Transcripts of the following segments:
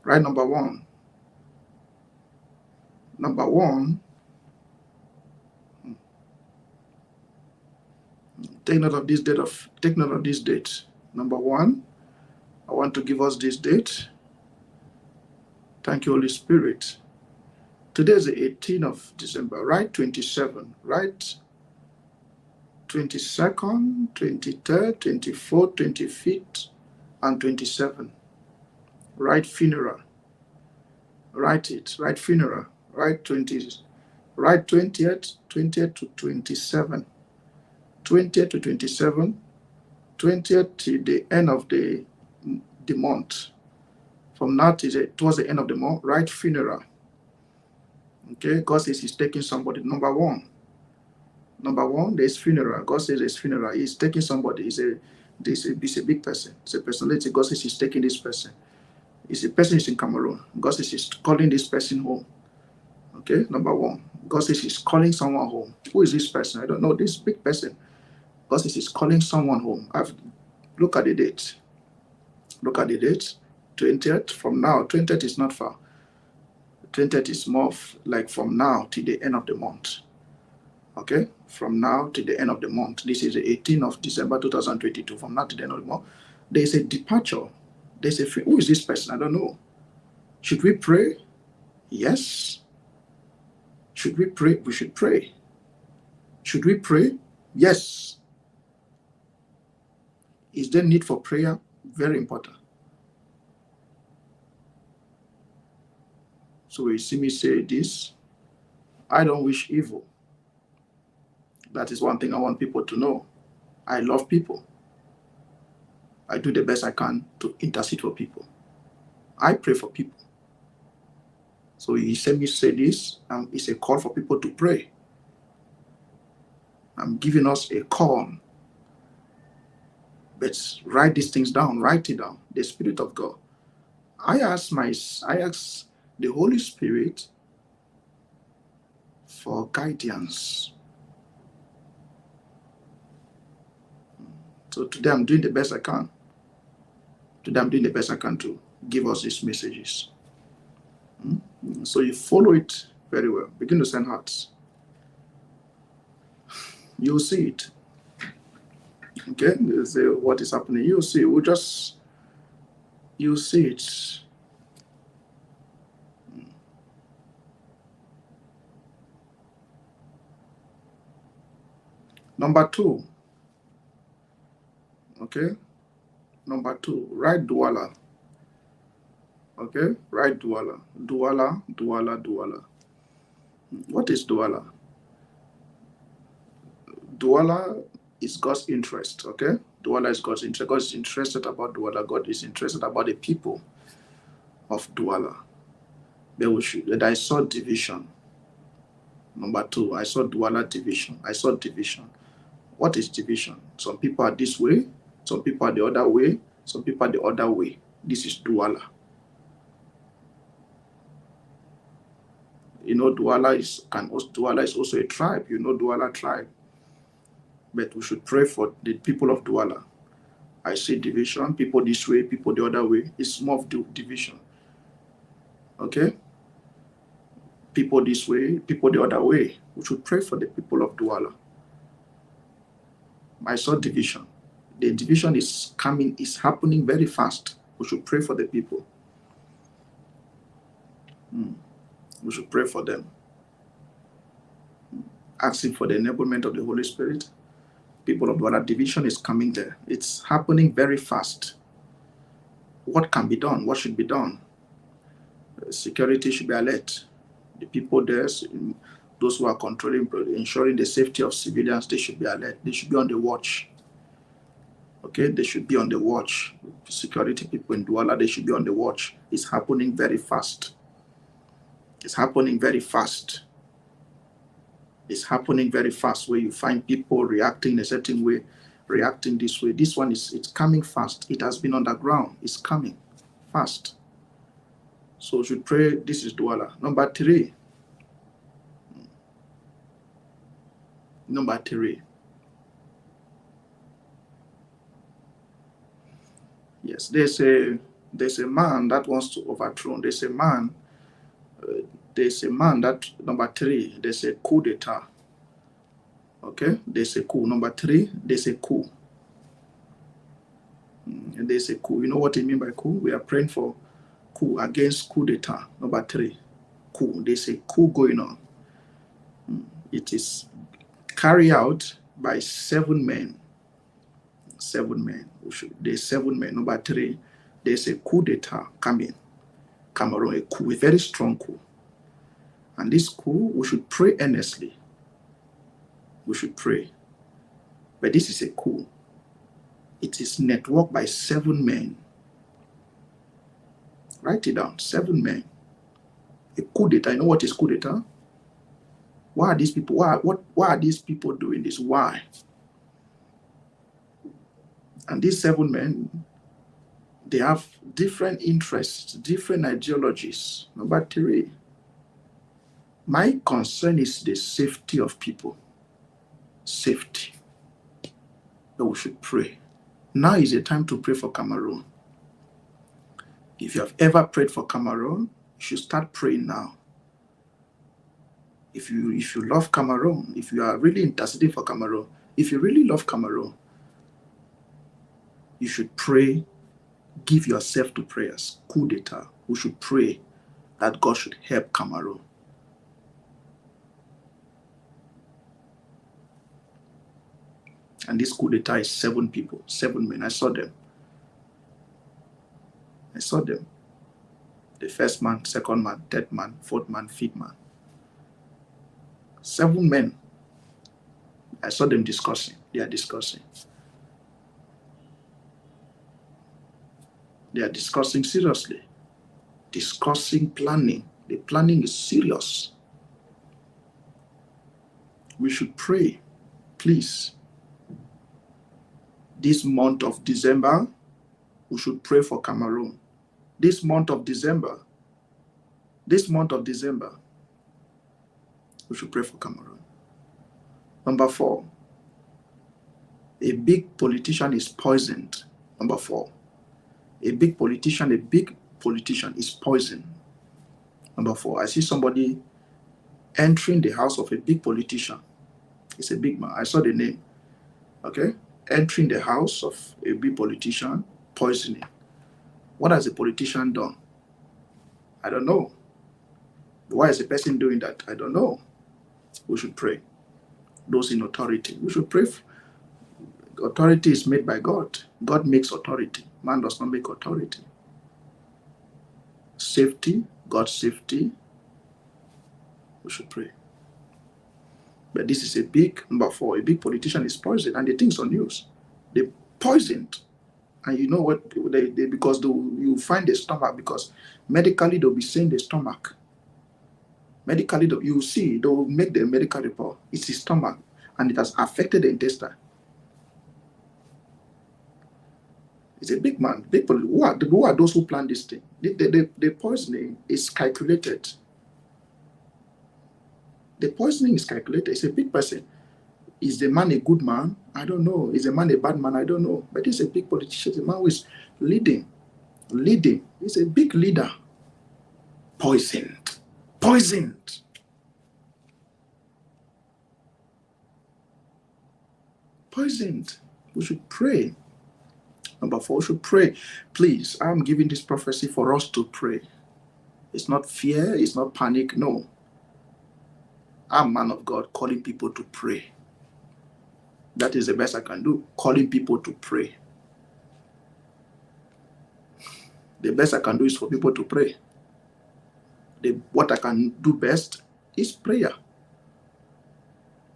Right, number one. Number one, take note of this date. Take note of this date. Number one, I want to give us this date. Thank you, Holy Spirit. Today is the 18th of December, right? 27, right? 22nd, 23rd, 24th, 25th, and 27th. Right funeral. Write it. Right funeral. Right 20th. Right 20th, 20th to 27. 20th to 27. 20th to the end of the month. From now to towards the end of the month, right funeral. Okay, God says He's taking somebody. Number one, there's funeral. God says there's funeral. He's taking somebody. He's a big person. It's a personality. God says He's taking this person. It's a person is in Cameroon. God says He's calling this person home. Okay, number one. God says He's calling someone home. Who is this person? I don't know. This big person. God says He's calling someone home. Look at the date. Look at the date. 20th. From now, 20th is not far. 20th is more like from now to the end of the month. Okay, from now to the end of the month. This is the 18th of December 2022. From now to the end of the month, there's a departure. There's a who is this person? I don't know. Should we pray? Yes. Should we pray? We should pray. Should we pray? Yes. Is there need for prayer? Very important. So you see me say this. I don't wish evil. That is one thing I want people to know. I love people. I do the best I can to intercede for people. I pray for people. So he said me say this, and it's a call for people to pray. I'm giving us a call. But write these things down. Write it down. The Spirit of God. I ask the Holy Spirit for guidance. So today I'm doing the best I can. Today I'm doing the best I can to give us these messages. So you follow it very well. Begin to send hearts. You'll see it. Okay, what is happening. You'll see. You'll see it. Number two. Okay. Number two. Write Douala. Okay. Write Douala. Douala. Douala. Douala. What is Douala? Douala is God's interest. Okay. Douala is God's interest. God is interested about Douala. God is interested about the people of Douala. That I saw division. Number two, I saw Douala division. I saw division. What is division? Some people are this way, some people are the other way, some people are the other way. This is Douala. You know, Douala is also a tribe. You know, Douala tribe. But we should pray for the people of Douala. I see division, people this way, people the other way. It's more of division. Okay? People this way, people the other way. We should pray for the people of Douala. I saw division. The division is happening very fast. We should pray for the people. We should pray for them. Asking for the enablement of the Holy Spirit. People of Douala, division is coming there. It's happening very fast. What can be done? What should be done? Security should be alert. The people there, those who are controlling, ensuring the safety of civilians, they should be alert. They should be on the watch. Okay, they should be on the watch. Security people in Douala, they should be on the watch. It's happening very fast. It's happening very fast. It's happening very fast where you find people reacting a certain way, reacting this way. This one it's coming fast. It has been underground. It's coming fast. So we should pray. This is Douala. Number three. Yes, there's a There's a man that wants to overthrow. There's a man that, number 3, there's a coup d'etat. Okay, there's a coup. Number 3, there's a coup. There's a coup. You know what I mean by coup? We are praying for coup, against coup d'etat. Number 3, coup. There's a coup going on. It is carried out by 7 men. 7 men. There's 7 men. Number 3, there's a coup d'etat coming. Cameroon, a coup, a very strong coup. And this coup, we should pray earnestly. We should pray. But this is a coup. It is networked by 7 men. Write it down. 7 men. A coup d'etat. You know what is coup d'etat? Why are these people? Why are these people doing this? Why? And these 7 men, they have different interests, different ideologies. Number 3, my concern is the safety of people. Safety. That we should pray. Now is the time to pray for Cameroon. If you have ever prayed for Cameroon, you should start praying now. If you love Cameroon, if you are really interceding for Cameroon, if you really love Cameroon, you should pray. Give yourself to prayers. Coup d'etat. We should pray that God should help Cameroon. And this coup d'etat is 7 people, 7 men. I saw them. The first man, second man, third man, fourth man, fifth man. 7 men. I saw them discussing. They are discussing. They are discussing seriously. Discussing planning. The planning is serious. We should pray, please. This month of December, we should pray for Cameroon. This month of December, we should pray for Cameroon. Number 4, a big politician is poisoned. Number 4, a big politician is poisoned. Number 4, I see somebody entering the house of a big politician. It's a big man. I saw the name. Okay? Entering the house of a big politician, poisoning. What has the politician done? I don't know. Why is the person doing that? I don't know. We should pray. Those in authority, we should pray. Authority is made by God. God makes authority. Man does not make authority. Safety, God's safety, we should pray. But this is number 4, a big politician is poisoned, and the things on news. They poisoned. And you know what? Because you find the stomach, because medically they'll be saying the stomach. Medically, you see, they'll make the medical report. It's the stomach, and it has affected the intestine. It's a big man. Big people. Who are those who plan this thing? The poisoning is calculated. The poisoning is calculated. It's a big person. Is the man a good man? I don't know. Is the man a bad man? I don't know. But he's a big politician. The man who is leading. He's a big leader. Poisoned. We should pray. Number 4, we should pray. Please, I'm giving this prophecy for us to pray. It's not fear. It's not panic. No. I'm a man of God calling people to pray. That is the best I can do. Calling people to pray. The best I can do is for people to pray. What I can do best is prayer.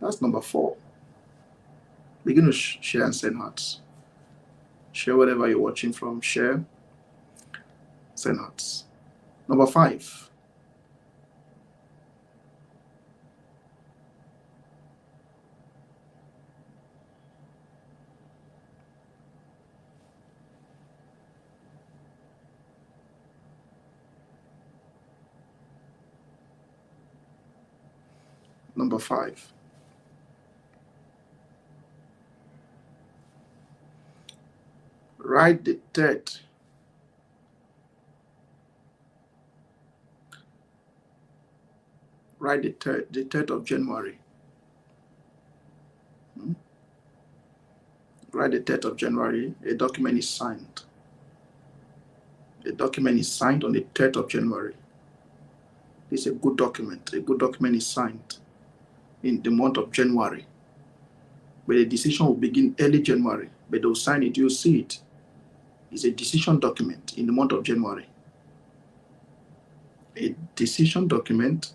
That's number 4. Begin to share and send hearts. Share whatever you're watching from. Share. Send hearts. Number 5. Number 5. Write the third Write the 3rd of January. Write the 3rd of January. A document is signed. A document is signed on the 3rd of January. It's a good document. A good document is signed in the month of January. But the decision will begin early January. But they'll sign it, you'll see it. It's a decision document in the month of January. A decision document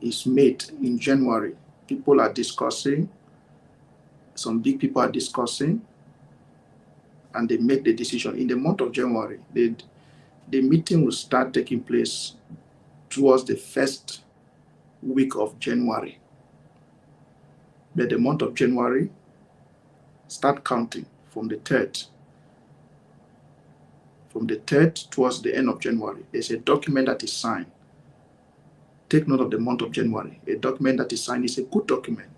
is made in January. People are discussing, some big people are discussing, and they make the decision. In the month of January, the meeting will start taking place towards the first week of January. But the month of January, start counting from the 3rd. From the 3rd towards the end of January, there's a document that is signed. Take note of the month of January. A document that is signed is a good document.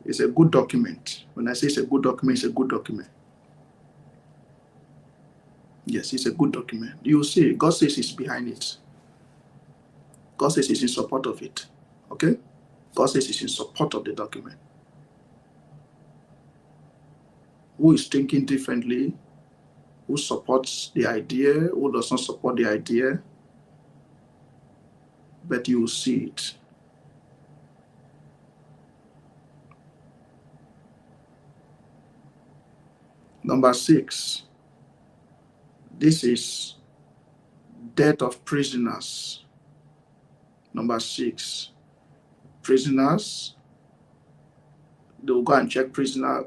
It's a good document. When I say it's a good document, it's a good document. Yes, it's a good document. You see, God says He's behind it. God says He's in support of it. Okay? God says He's in support of the document. Who is thinking differently? Who supports the idea? Who does not support the idea? But you will see it. Number 6. This is death of prisoners. Number 6. Prisoners, they will go and check prisoner,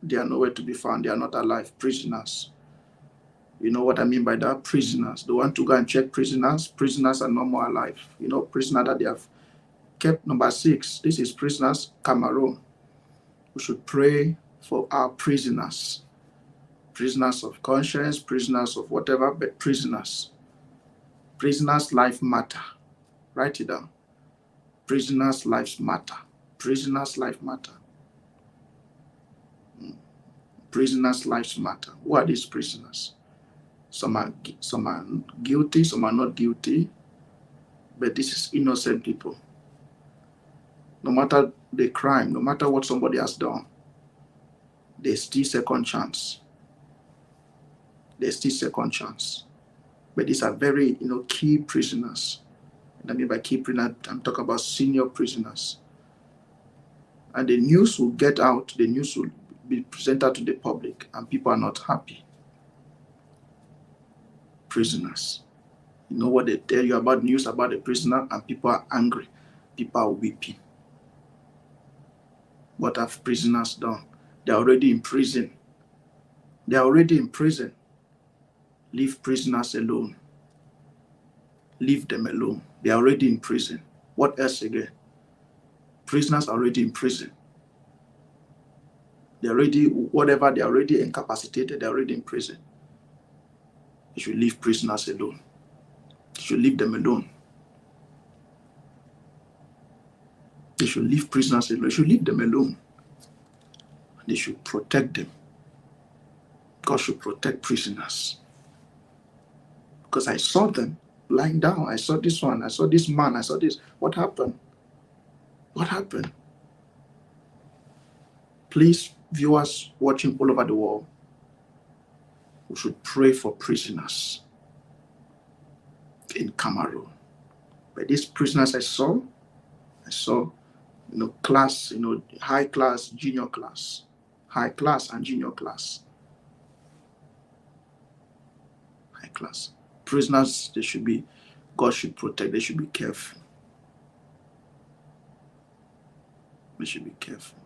they are nowhere to be found. They are not alive. Prisoners. You know what I mean by that? Prisoners. They want to go and check prisoners. Prisoners are no more alive. You know, prisoner that they have kept. Number 6. This is prisoners, Cameroon. We should pray for our prisoners. Prisoners of conscience, prisoners of whatever, but prisoners. Prisoners' life matter. Write it down. Prisoners' lives matter. Prisoners' life matter. Prisoners' lives matter. Who are these prisoners? Some are guilty, some are not guilty, but this is innocent people. No matter the crime, no matter what somebody has done, there's still second chance. There's still second chance. But these are very, key prisoners. And I mean by key prisoners, I'm talking about senior prisoners. And the news will get out, the news will be presented to the public, and people are not happy. Prisoners. You know what they tell you about news about the prisoner, and people are angry. People are weeping. What have prisoners done? They're already in prison. They're already in prison. Leave prisoners alone. Leave them alone. They're already in prison. What else again? Prisoners are already in prison. They're already incapacitated, they're already in prison. You should leave prisoners alone. You should leave them alone. They should leave prisoners alone. You should leave them alone. They should protect them. God should protect prisoners. Because I saw them lying down. I saw this one. I saw this man. I saw this. What happened? What happened? Please, viewers watching all over the world, we should pray for prisoners in Cameroon. But these prisoners I saw, class, high class, junior class, high class and junior class. High class. Prisoners, God should protect, they should be careful. They should be careful.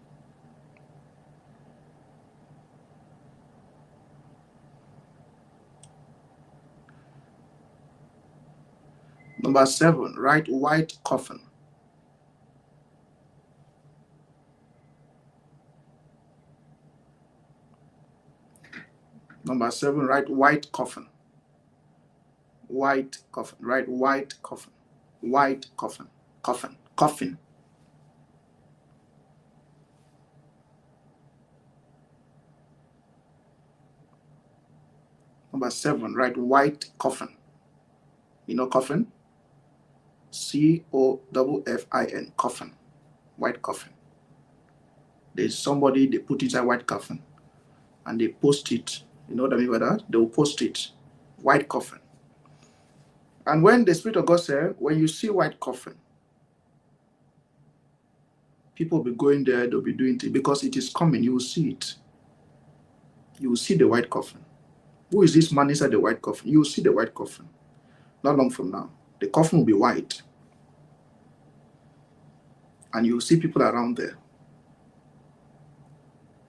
Number 7, write white coffin. Number 7, write white coffin. White coffin. Write white coffin. White coffin. Coffin. Coffin. Number 7, write white coffin. You know coffin? COFFIN, coffin, white coffin. There's somebody they put inside white coffin and they post it. You know what I mean by that? They will post it, white coffin. And when the Spirit of God said, when you see white coffin, people will be going there, they'll be doing it because it is coming. You will see it. You will see the white coffin. Who is this man inside the white coffin? You will see the white coffin. Not long from now, the coffin will be white. And you will see people around there.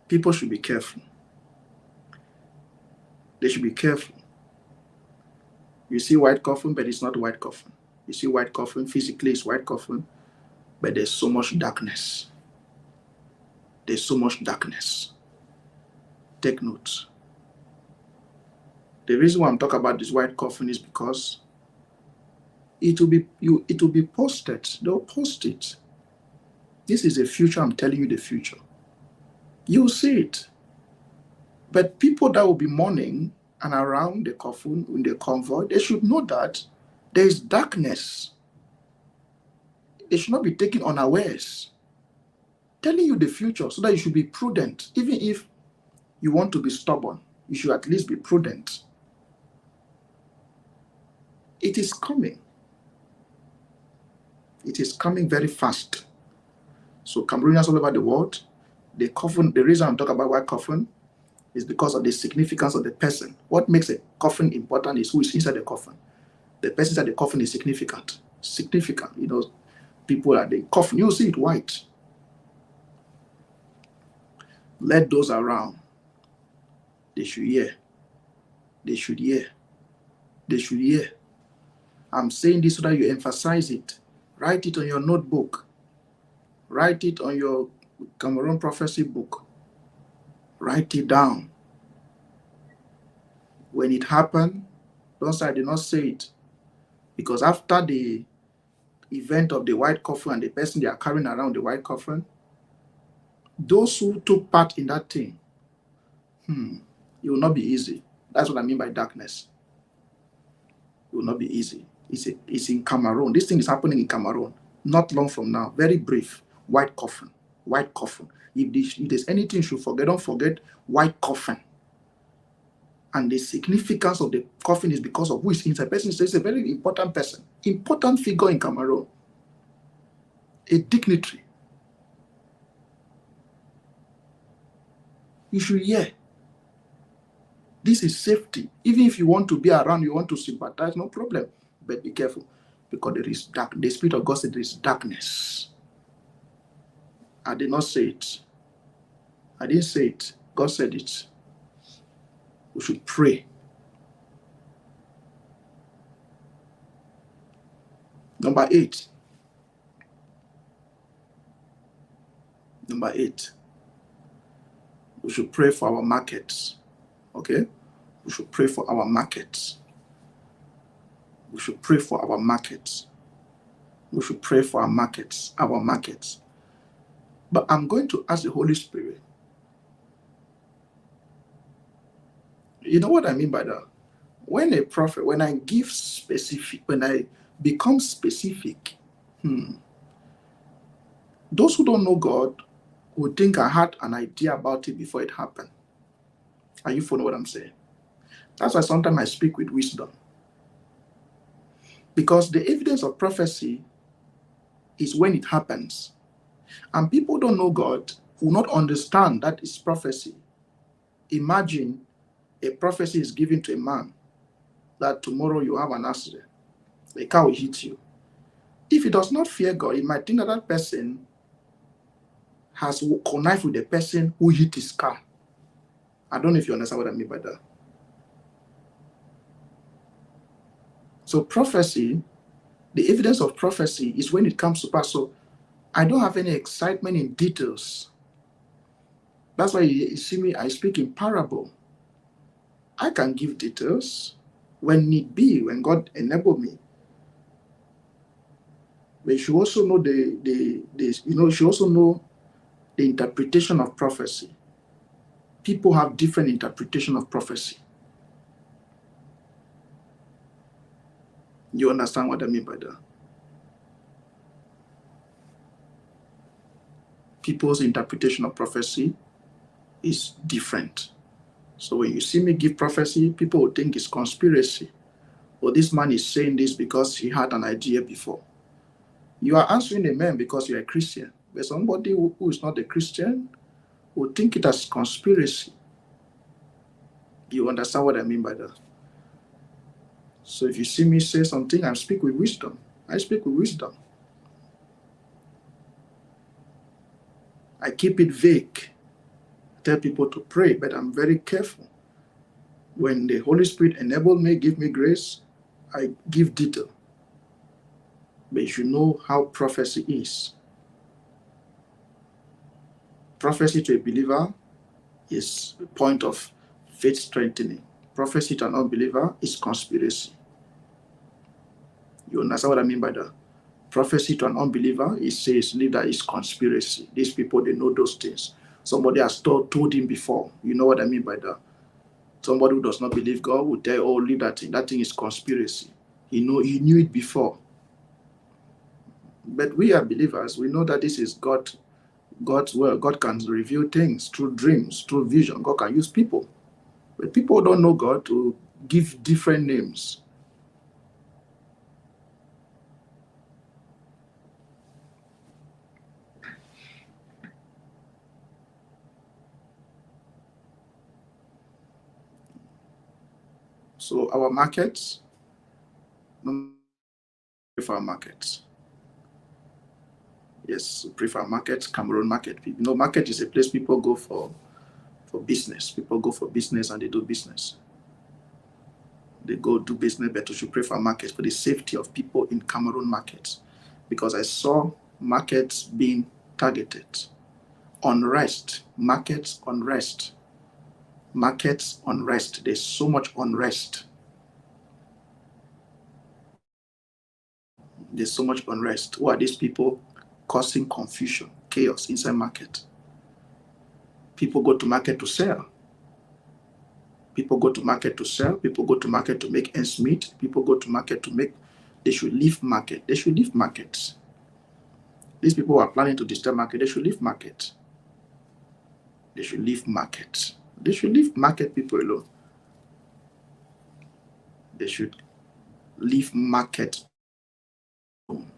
People should be careful. They should be careful. You see white coffin, but it's not white coffin. You see white coffin, physically it's white coffin, but there's so much darkness. There's so much darkness. Take note. The reason why I'm talking about this white coffin is because it will be posted. They'll post it. This is the future. I'm telling you the future. You'll see it. But people that will be mourning and around the coffin in the convoy, they should know that there is darkness. They should not be taken unawares. Telling you the future so that you should be prudent. Even if you want to be stubborn, you should at least be prudent. It is coming. It is coming very fast. So Cameroonians all over the world, the coffin, the reason I'm talking about white coffin is because of the significance of the person. What makes a coffin important is who is inside the coffin. The person inside the coffin is significant. Significant. You know, people at the coffin, you'll see it white. Let those around, they should hear. They should hear. They should hear. I'm saying this so that you emphasize it. Write it on your notebook. Write it on your Cameroon prophecy book. Write it down. When it happened, don't say I did not say it. Because after the event of the white coffin and the person they are carrying around the white coffin, those who took part in that thing, it will not be easy. That's what I mean by darkness. It will not be easy. It's in Cameroon. This thing is happening in Cameroon. Not long from now. Very brief. White coffin. White coffin. If there's anything you should forget, don't forget white coffin. And the significance of the coffin is because of who is inside. Person is a very important person. Important figure in Cameroon. A dignitary. You should hear. This is safety. Even if you want to be around, you want to sympathize, no problem. But be careful. Because there is dark. The Spirit of God said there is darkness. I did not say it. I didn't say it. God said it. We should pray. Number 8. Number 8. We should pray for our markets. Okay? We should pray for our markets. We should pray for our markets. We should pray for our markets. Our markets. But I'm going to ask the Holy Spirit. You know what I mean by that? When a prophet, when I give specific, when I become specific, those who don't know God would think I had an idea about it before it happened. Are you following what I'm saying? That's why sometimes I speak with wisdom. Because the evidence of prophecy is when it happens. And people don't know God, will not understand that it's prophecy. Imagine a prophecy is given to a man that tomorrow you have an accident. A car will hit you. If he does not fear God, he might think that that person has connived with the person who hit his car. I don't know if you understand what I mean by that. So prophecy, the evidence of prophecy is when it comes to pass. So I don't have any excitement in details. That's why you see me, I speak in parable. I can give details when need be, when God enable me. But you should also know you should also know the interpretation of prophecy. People have different interpretation of prophecy. You understand what I mean by that? People's interpretation of prophecy is different. So when you see me give prophecy, people will think it's conspiracy. Or this man is saying this because he had an idea before. You are answering amen because you're a Christian. But somebody who is not a Christian will think it as conspiracy. You understand what I mean by that? So if you see me say something, I speak with wisdom. I speak with wisdom. I keep it vague. Tell people to pray, but I'm very careful. When the Holy Spirit enables me, give me grace, I give detail. But you should know how prophecy is. Prophecy to a believer is a point of faith strengthening. Prophecy to an unbeliever is conspiracy. You understand what I mean by that? Prophecy to an unbeliever, it says, leave that is conspiracy. These people, they know those things. Somebody has told him before. You know what I mean by that? Somebody who does not believe God will tell you, oh, leave that thing. That thing is conspiracy. He knew it before. But we are believers. We know that this is God's word. God can reveal things through dreams, through vision. God can use people. But people don't know God to give different names. So our markets, for our markets. Yes, we prefer markets, Cameroon market. You know, market is a place people go for business. People go for business and they do business. They go do business, but we should pray for markets for the safety of people in Cameroon markets. Because I saw markets being targeted. Unrest, markets unrest. Markets unrest. There's so much unrest. There's so much unrest. Who are these people causing confusion, chaos inside market? People go to market to sell. People go to market to sell. People go to market to make ends meet. People go to market to make. They should leave market. They should leave markets. These people who are planning to disturb market, they should leave market. They should leave market. They should leave market people alone. They should leave market alone.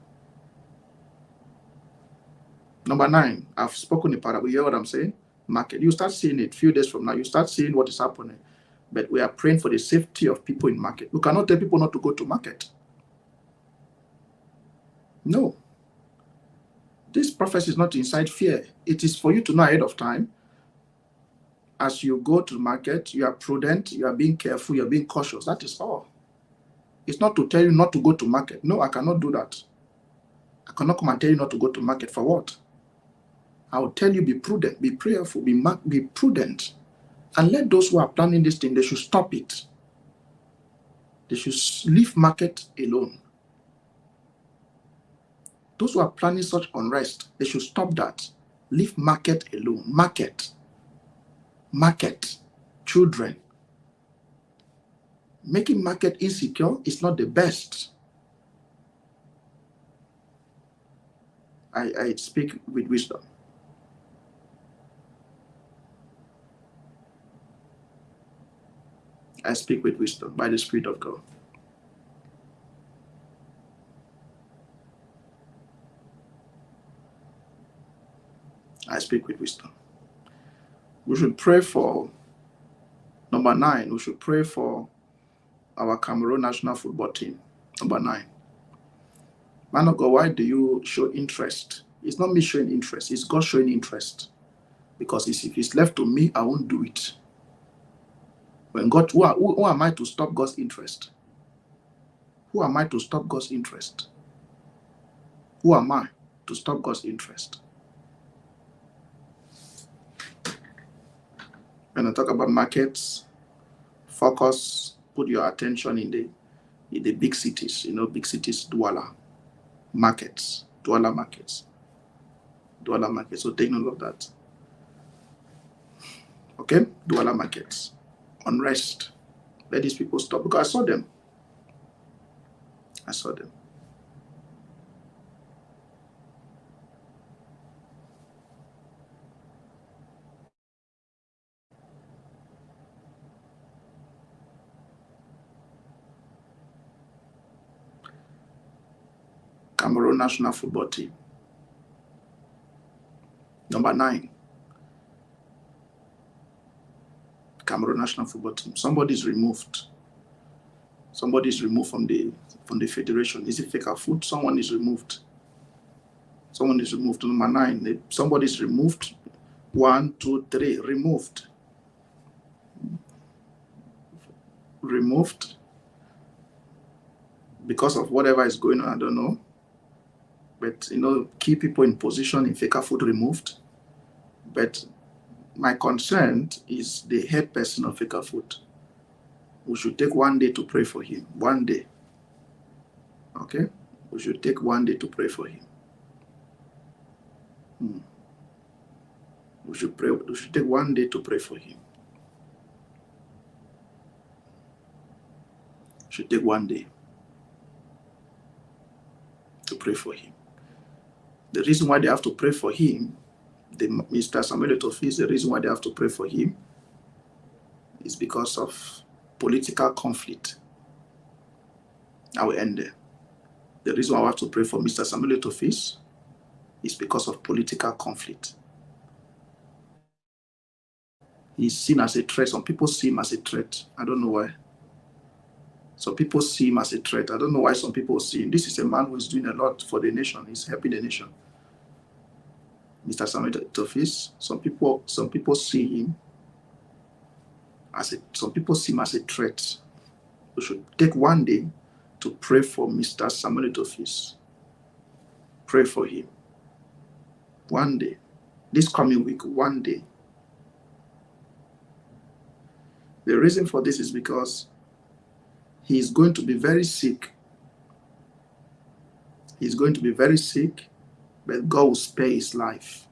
Number 9, I've spoken in parable. You hear what I'm saying? Market. You start seeing it a few days from now. You start seeing what is happening. But we are praying for the safety of people in market. We cannot tell people not to go to market. No. This prophecy is not to incite fear. It is for you to know ahead of time. As you go to market, you are prudent, you are being careful, you are being cautious. That is all. It's not to tell you not to go to market. No, I cannot do that. I cannot come and tell you not to go to market. For what? I will tell you, be prudent, be prayerful, be prudent. And let those who are planning this thing, they should stop it. They should leave market alone. Those who are planning such unrest, they should stop that. Leave market alone. Market. Children. Making market insecure is not the best. I speak with wisdom. I speak with wisdom by the Spirit of God. I speak with wisdom. We should pray for, number 9, we should pray for our Cameroon national football team. Number 9. Man of God, why do you show interest? It's not me showing interest, it's God showing interest. Because if it's left to me, I won't do it. When God, who am I to stop God's interest? Who am I to stop God's interest? Who am I to stop God's interest? When I talk about markets, focus, put your attention in the big cities. You know, big cities, Douala markets. So take note of that. Okay? Douala markets. Unrest. Let these people stop. Because I saw them. I saw them. Cameroon national football team. Number 9. Cameroon national football team. Somebody is removed. Somebody is removed from the federation. Is it Fecafoot? Someone is removed. Someone is removed. Number 9. Somebody is removed. 1, 2, 3. Removed. Removed. Because of whatever is going on, I don't know. But key people in position in Fecafoot removed. But my concern is the head person of Fecafoot. We should take 1 day to pray for him. 1 day. Okay? We should take 1 day to pray for him. We should take 1 day to pray for him. We should take 1 day to pray for him. The reason why they have to pray for him, Mr. Samuel Etofis, the reason why they have to pray for him is because of political conflict. I will end there. The reason why I have to pray for Mr. Samuel Etofis is because of political conflict. He's seen as a threat. Some people see him as a threat. I don't know why. Some people see him as a threat. I don't know why some people see him. This is a man who is doing a lot for the nation. He's helping the nation. Mr. Samuel Etofis, some people see him as a threat. We should take 1 day to pray for Mr. Samuel Etofis. Pray for him. 1 day. This coming week, 1 day. The reason for this is because he is going to be very sick. He's going to be very sick, but God will spare his life.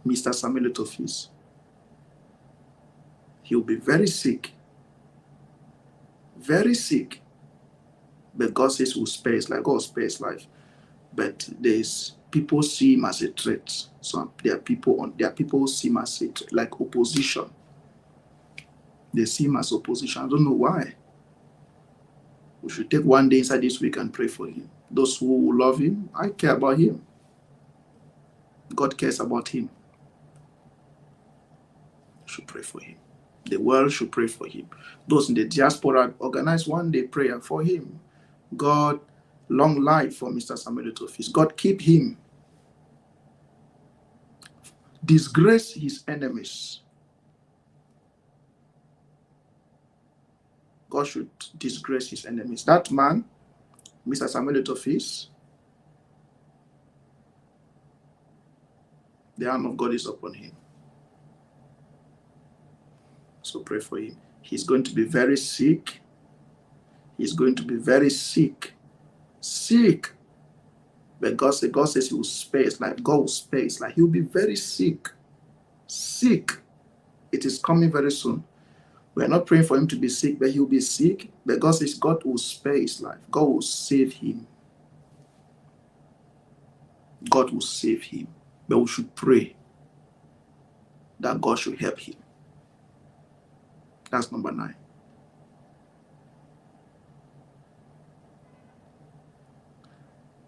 Mr. Samuel Etofis. He'll be very sick. Very sick. But God says will spare his life. God will spare his life. But people see him as a threat. So there are people who see him as a threat, like opposition. They see him as opposition. I don't know why. We should take 1 day inside this week and pray for him. Those who love him, I care about him. God cares about him. We should pray for him. The world should pray for him. Those in the diaspora, organize 1 day prayer for him. God, long life for Mr. Samuel Etofis. God, keep him. Disgrace his enemies. God should disgrace his enemies. That man, Mr. Samuel Etofis, the arm of God is upon him. So pray for him. He's going to be very sick. He's going to be very sick. Sick. But God says he will spare his life. God will spare his life. He will be very sick. Sick. It is coming very soon. We are not praying for him to be sick, but he will be sick. But God says God will spare his life. God will save him. God will save him. But we should pray that God should help him. That's number 9.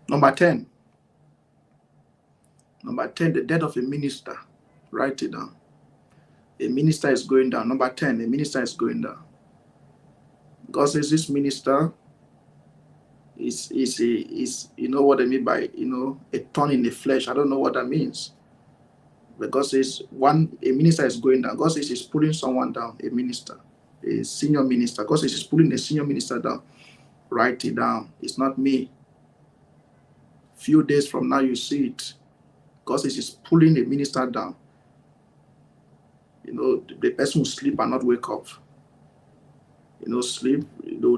Number 10. Number 10, the death of a minister. Write it down. A minister is going down. Number 10, a minister is going down. God says this minister is you know what I mean by, a thorn in the flesh. I don't know what that means. But God says a minister is going down. God says he's pulling someone down, a minister, a senior minister. God says he's pulling a senior minister down. Write it down. It's not me. Few days from now, you see it. God says he's pulling a minister down. The person will sleep and not wake up. Sleep,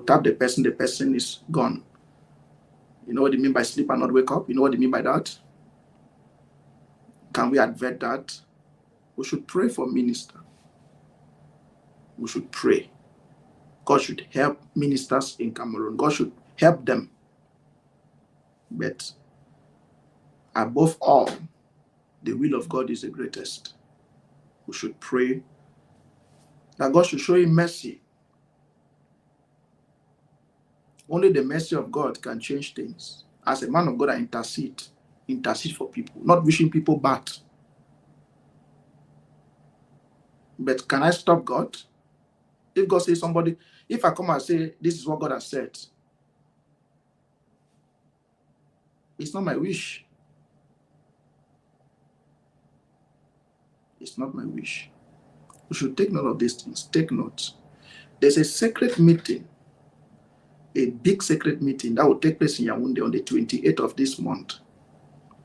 tap the person is gone. You know what you mean by sleep and not wake up? You know what you mean by that? Can we advert that? We should pray for minister. We should pray. God should help ministers in Cameroon. God should help them. But above all, the will of God is the greatest. We should pray that God should show him mercy. Only the mercy of God can change things. As a man of God, I intercede for people, not wishing people bad. But can I stop God? If God says somebody, if I come and say, this is what God has said, it's not my wish. It's not my wish. We should take note of these things. Take note. There's a secret meeting, a big secret meeting that will take place in Yaoundé on the 28th of this month,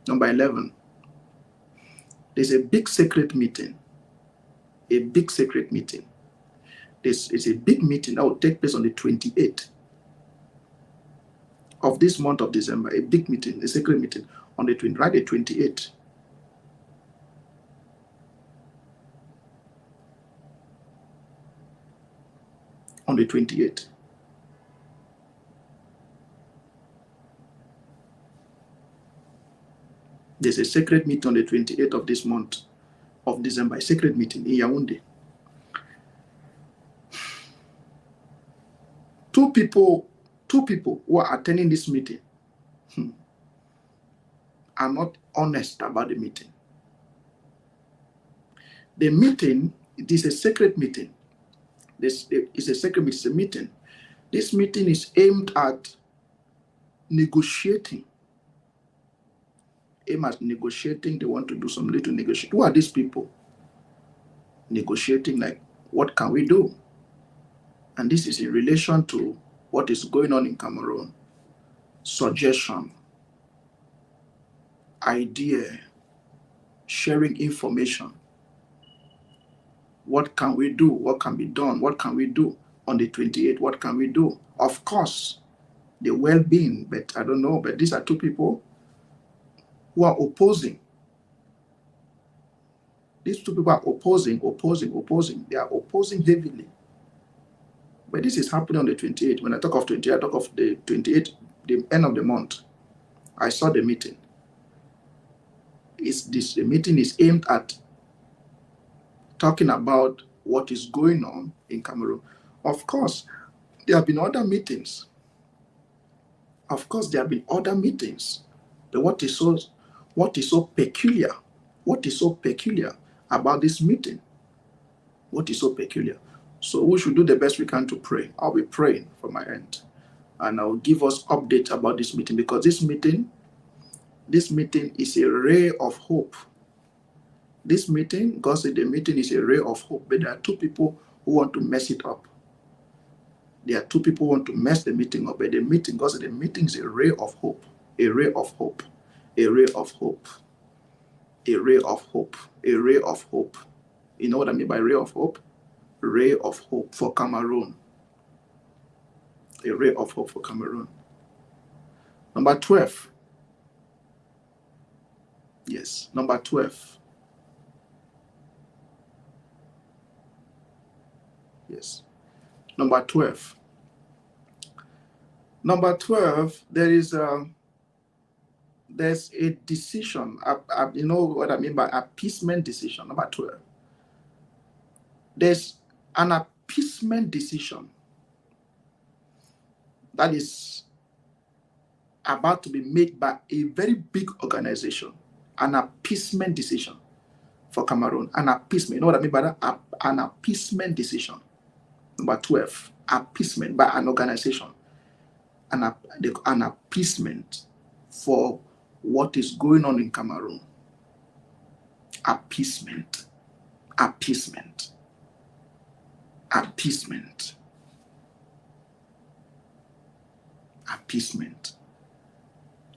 number 11. There's a big secret meeting. A big secret meeting. This is a big meeting that will take place on the 28th of this month of December. A big meeting, a secret meeting on the 28th. On the 28th. There's a secret meeting on the 28th of this month of December, a secret meeting in Yaoundé. Two people who are attending this meeting are not honest about the meeting. The meeting, it is a secret meeting. This is a secret meeting. It's a meeting. This meeting is aimed at negotiating. They want to do some little negotiation. Who are these people? Negotiating, like, what can we do? And this is in relation to what is going on in Cameroon. Suggestion, idea, sharing information. What can we do? What can be done? What can we do on the 28th? What can we do? Of course, the well-being, but I don't know, but these are two people who are opposing. These two people are opposing. They are opposing heavily. But this is happening on the 28th. When I talk of 28th, I talk of the 28th, the end of the month. I saw the meeting. The meeting is aimed at talking about what is going on in Cameroon. Of course, there have been other meetings. But what is so peculiar? What is so peculiar about this meeting? What is so peculiar? So we should do the best we can to pray. I'll be praying from my end. And I'll give us update about this meeting, because this meeting is a ray of hope. This meeting, God said the meeting is a ray of hope, but there are two people who want to mess it up. There are two people who want to mess the meeting up, but the meeting, God said the meeting is a ray of hope, a ray of hope, a ray of hope, a ray of hope, a ray of hope. You know what I mean by ray of hope? Ray of hope for Cameroon. A ray of hope for Cameroon. Number 12. Yes, number 12. Yes. Number 12. Number 12, there's a decision. You know what I mean by appeasement decision. Number 12. There's an appeasement decision that is about to be made by a very big organization. An appeasement decision for Cameroon. An appeasement. You know what I mean by that? An appeasement decision. Number 12. Appeasement by an organization. An appeasement for what is going on in Cameroon. Appeasement. Appeasement. Appeasement. Appeasement.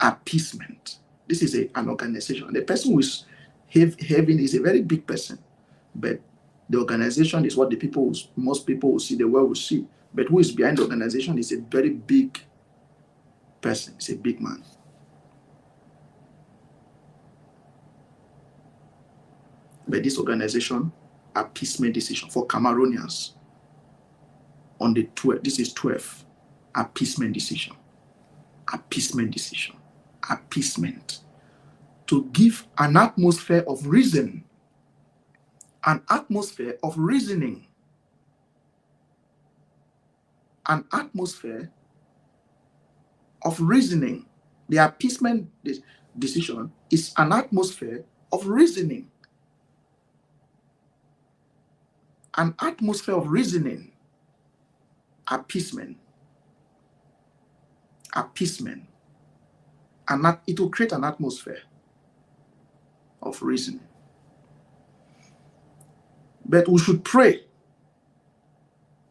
Appeasement. This is an organization. The person who is having is a very big person, but the organization is what most people will see, the world will see. But who is behind the organization is a very big person. It's a big man. But this organization, appeasement decision for Cameroonians on the 12th. This is 12. Appeasement decision. Appeasement decision. appeasement, to give an atmosphere of reason, an atmosphere of reasoning, an atmosphere of reasoning. The appeasement decision is an atmosphere of reasoning. An atmosphere of reasoning, appeasement, and that it will create an atmosphere of reasoning. But we should pray.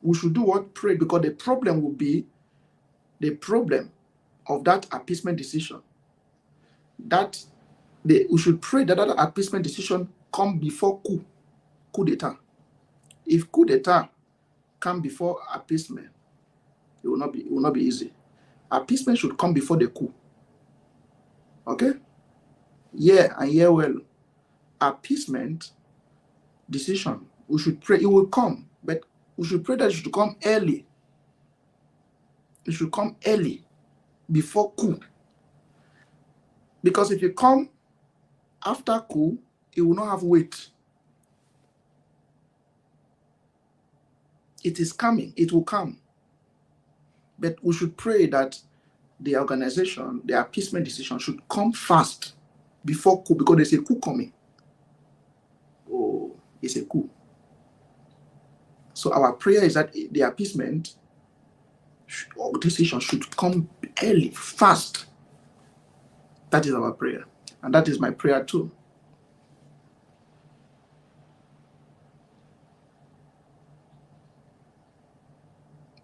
We should do what? Pray, because the problem will be the problem of that appeasement decision. We should pray that that appeasement decision come before coup d'etat. If coup d'etat come before appeasement, it will not be easy. Appeasement should come before the coup. Okay? Yeah, and yeah, well, appeasement decision, we should pray it will come, but we should pray that it should come early. It should come early, before coup. Because if it come after coup, it will not have weight. It is coming, it will come. But we should pray that the organization, the appeasement decision should come fast before coup, because there's a coup coming. Oh, it's a coup. So our prayer is that the appeasement decision should come early, fast. That is our prayer. And that is my prayer too.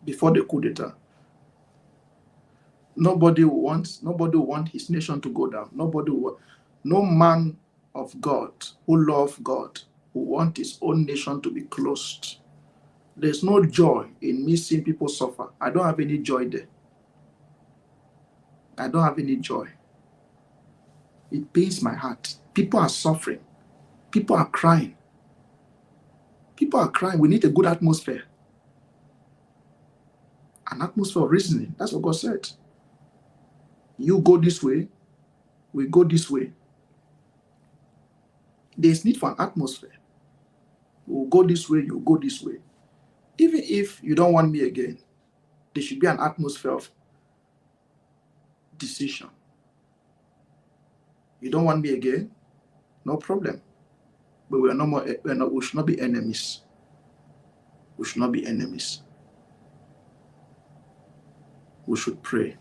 Before the coup d'etat. Nobody will want his nation to go down. No man of God who loves God who want his own nation to be closed. There's no joy in me seeing people suffer. I don't have any joy there. I don't have any joy. It pains my heart. People are suffering. People are crying. People are crying. We need a good atmosphere. An atmosphere of reasoning. That's what God said. You go this way, we go this way. There's need for an atmosphere. We'll go this way, you go this way. Even if you don't want me again, there should be an atmosphere of decision. You don't want me again? No problem. But we should not be enemies. We should not be enemies. We should pray.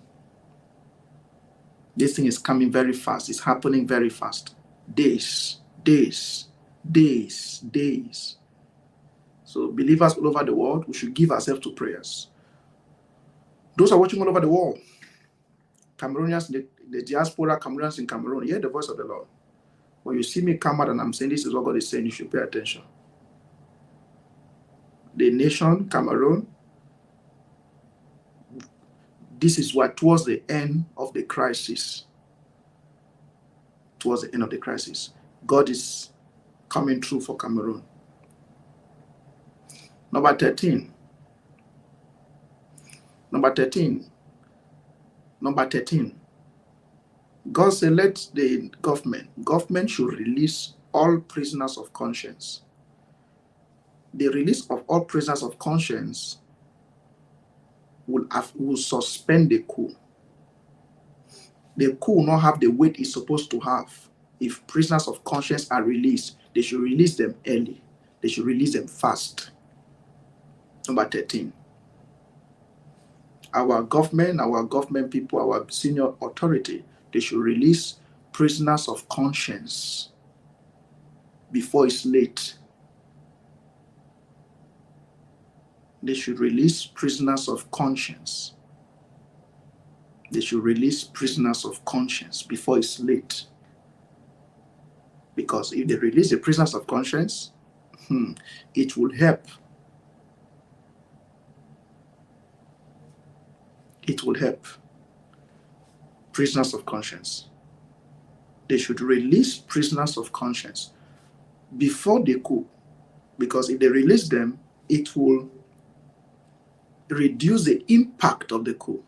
This thing is coming very fast. It's happening very fast. Days. So believers all over the world, we should give ourselves to prayers. Those are watching all over the world. Cameroonians, the diaspora Cameroonians in Cameroon, hear the voice of the Lord. When you see me come out and I'm saying this is what God is saying, you should pay attention. The nation, Cameroon, this is what towards the end of the crisis. Towards the end of the crisis, God is coming through for Cameroon. Number 13. God said, let the government should release all prisoners of conscience. The release of all prisoners of conscience will suspend the coup. The coup will not have the weight it's supposed to have. If prisoners of conscience are released, they should release them early. They should release them fast. Number 13. Our government people, our senior authority, they should release prisoners of conscience before it's late. They should release prisoners of conscience. They should release prisoners of conscience before it's late. Because if they release the prisoners of conscience, it will help. It will help. Prisoners of conscience. They should release prisoners of conscience before the coup. Because if they release them, it will reduce the impact of the coup.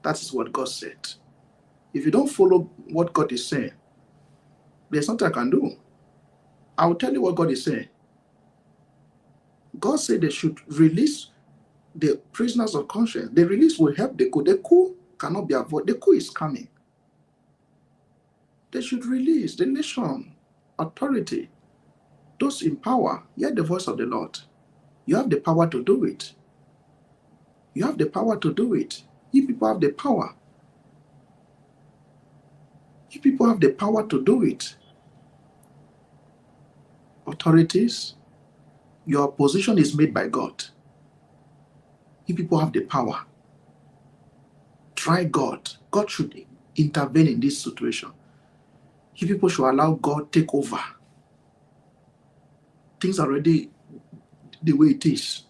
That is what God said. If you don't follow what God is saying, there's nothing I can do. I will tell you what God is saying. God said they should release the prisoners of conscience. The release will help the coup. The coup cannot be avoided. The coup is coming. They should release the nation, authority, those in power. Hear the voice of the Lord. You have the power to do it. You have the power to do it. You people have the power. You people have the power to do it. Authorities, your position is made by God. You people have the power. Try God. God should intervene in this situation. You people should allow God take over. Things are already the way it is.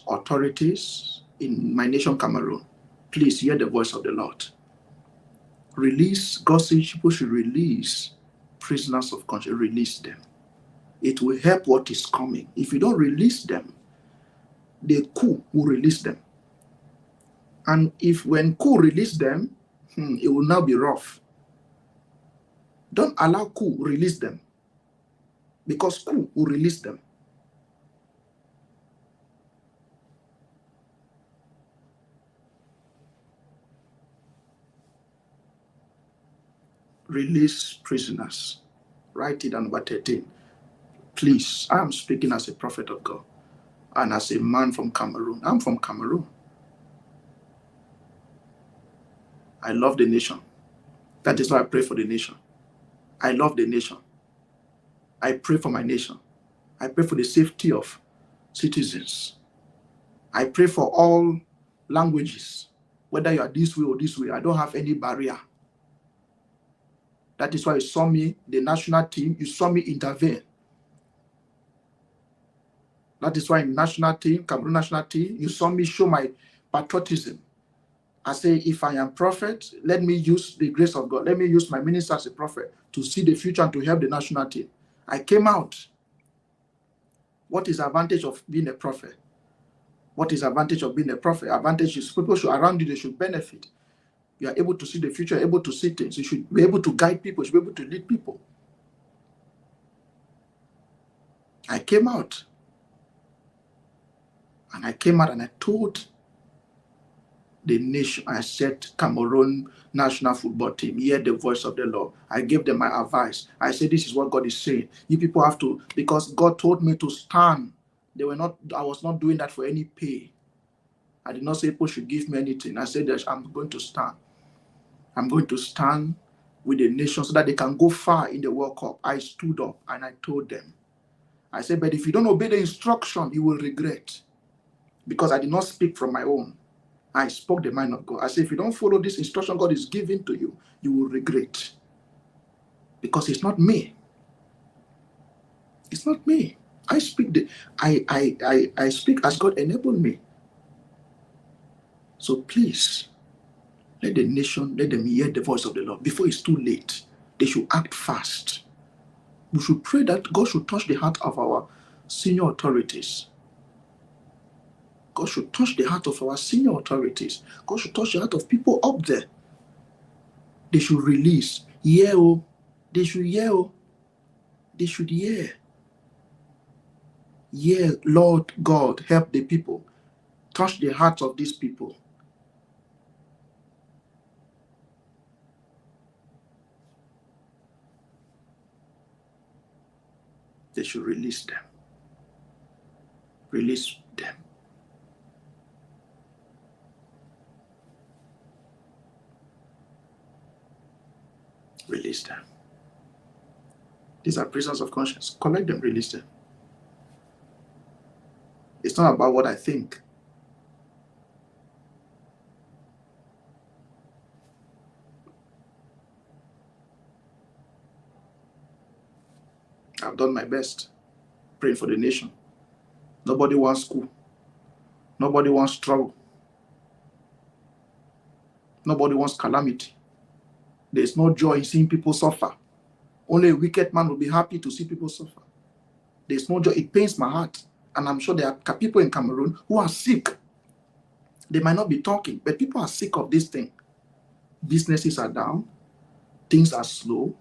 Authorities in my nation, Cameroon, please hear the voice of the Lord. Release. God says people should release prisoners of conscience. Release them. It will help what is coming. If you don't release them, the coup will release them. And if when coup release them, it will now be rough. Don't allow coup release them, because coup will release them. Release prisoners. Write it down, number 13. Please, I am speaking as a prophet of God and as a man from Cameroon. I'm from Cameroon. I love the nation. That is why I pray for the nation. I love the nation. I pray for my nation. I pray for the safety of citizens. I pray for all languages, whether you are this way or this way. I don't have any barrier. That is why you saw me, the national team, you saw me intervene. That is why in national team, Cameroon national team, you saw me show my patriotism. I say, if I am prophet, let me use the grace of God. Let me use my minister as a prophet to see the future and to help the national team. I came out. What is the advantage of being a prophet? What is the advantage of being a prophet? Advantage is people should around you, they should benefit. You are able to see the future, able to see things. You should be able to guide people. You should be able to lead people. I came out. And I came out and I told the nation, I said, Cameroon national football team, hear the voice of the Lord. I gave them my advice. I said, this is what God is saying. You people have to, because God told me to stand. I was not doing that for any pay. I did not say people should give me anything. I said that I'm going to stand. I'm going to stand with the nation so that they can go far in the World Cup. I stood up and I told them. I said, but if you don't obey the instruction, you will regret. Because I did not speak from my own. I spoke the mind of God. I said, if you don't follow this instruction God is giving to you, you will regret. Because it's not me. It's not me. I speak I speak as God enabled me. So please, let the nation, let them hear the voice of the Lord before it's too late. They should act fast. We should pray that God should touch the heart of our senior authorities. God should touch the heart of our senior authorities. God should touch the heart of people up there. They should release. Yeah, oh. They should hear. Oh. They should hear. Yeah, Lord God, help the people. Touch the hearts of these people. They should release them. Release them. Release them. These are prisoners of conscience. Collect them, release them. It's not about what I think. I've done my best praying for the nation. Nobody wants school. Nobody wants trouble. Nobody wants calamity. There's no joy in seeing people suffer. Only a wicked man will be happy to see people suffer. There's no joy. It pains my heart. And I'm sure there are people in Cameroon who are sick. They might not be talking, but people are sick of this thing. Businesses are down. Things are slow.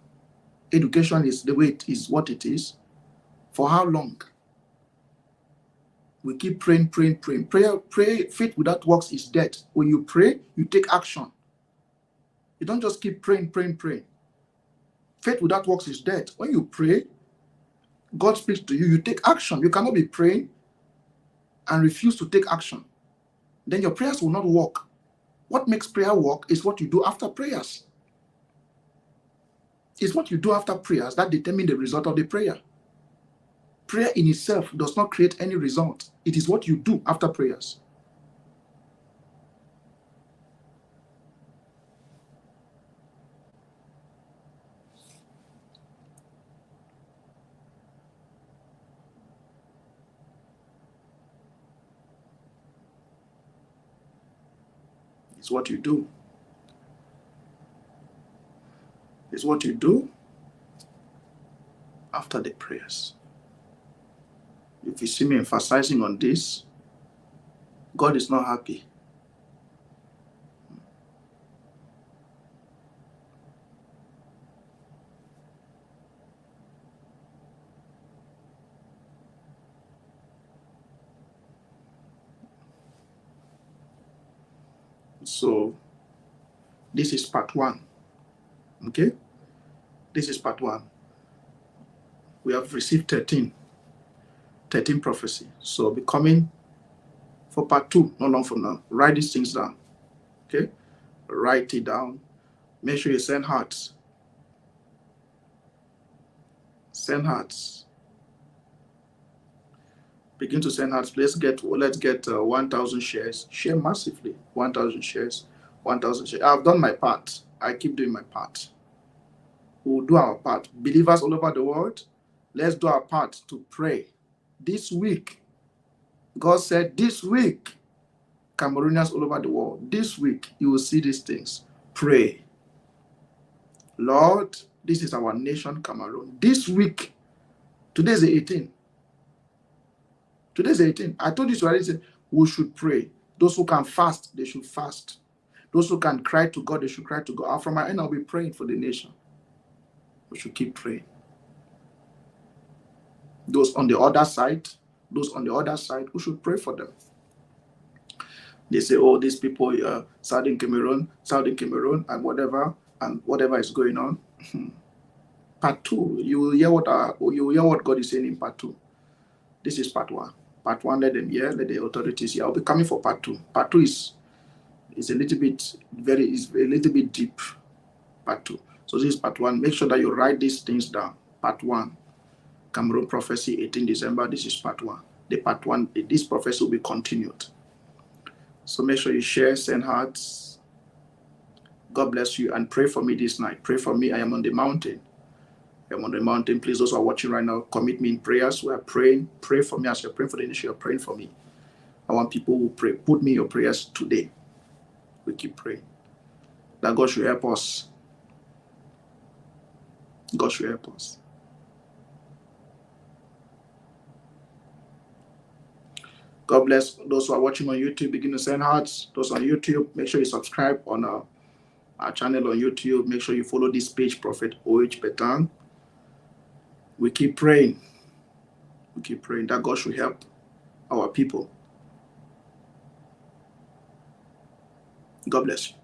Education is the way it is, what it is. For how long? We keep praying. Faith without works is dead. When you pray, you take action. You don't just keep praying. Faith without works is dead. When you pray, God speaks to you, you take action. You cannot be praying and refuse to take action. Then your prayers will not work. What makes prayer work is what you do after prayers. It's what you do after prayers that determine the result of the prayer. Prayer in itself does not create any result. It is what you do after prayers. It's what you do. It's what you do after the prayers. If you see me emphasizing on this, God is not happy. So, this is part 1. Okay? This is part 1. We have received 13 prophecy. So, be coming for part 2, not long from now. Write these things down. Okay? Write it down. Make sure you send hearts. Send hearts. Begin to send hearts. Let's get 1,000 shares. Share massively. 1,000 shares. 1,000 shares. I've done my part. I keep doing my part. We'll do our part. Believers all over the world, let's do our part to pray. This week, God said, this week, Cameroonians all over the world, this week, you will see these things. Pray. Lord, this is our nation, Cameroon. This week, today's the 18th. Today's the 18th. I told you already, we should pray. Those who can fast, they should fast. Those who can cry to God, they should cry to God. And from my end, I'll be praying for the nation. We should keep praying. Those on the other side, we should pray for them. They say, oh, these people, Southern Cameroon, and whatever is going on. Part 2, you will hear what God is saying in part 2. This is part 1. Part 1, let them hear, let the authorities hear. I'll be coming for part 2. Part 2 is a little bit deep. Part 2. So this is part 1. Make sure that you write these things down. Part 1. Cameroon prophecy, 18 December. This is part 1. The part 1, this prophecy will be continued. So make sure you share, send hearts. God bless you, and pray for me this night. Pray for me. I am on the mountain. Please, those who are watching right now, commit me in prayers. We are praying. Pray for me as you're praying for the nation. You're praying for me. I want people who pray. Put me in your prayers today. We keep praying. That God should help us. God should help us. God bless those who are watching on YouTube. Begin to send hearts. Those on YouTube, make sure you subscribe on our channel on YouTube. Make sure you follow this page, Prophet O.H. Betang. We keep praying. We keep praying that God should help our people. God bless you.